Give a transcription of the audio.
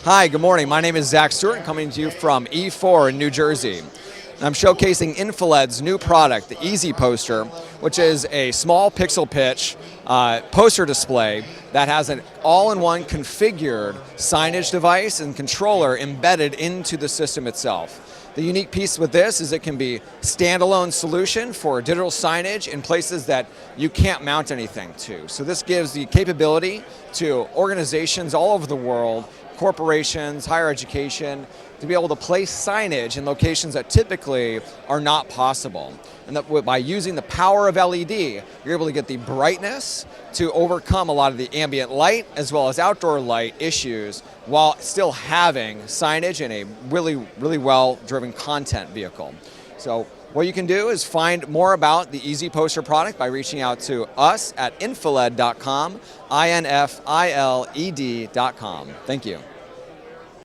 Hi, good morning. My name is Zach Stewart, coming to you from E4 in New Jersey. I'm showcasing INFiLED's new product, the ezPoster, which is a small pixel pitch poster display that has an all-in-one configured signage device and controller embedded into the system itself. The unique piece with this is it can be standalone solution for digital signage in places that you can't mount anything to. So this gives the capability to organizations all over the world, corporations, higher education, to be able to place signage in locations that typically are not possible. And that by using the power of LED, you're able to get the brightness to overcome a lot of the ambient light as well as outdoor light issues while still having signage in a really well-driven content vehicle. So what you can do is find more about the ezPoster product by reaching out to us at infiled.com, INFILED.com. Thank you.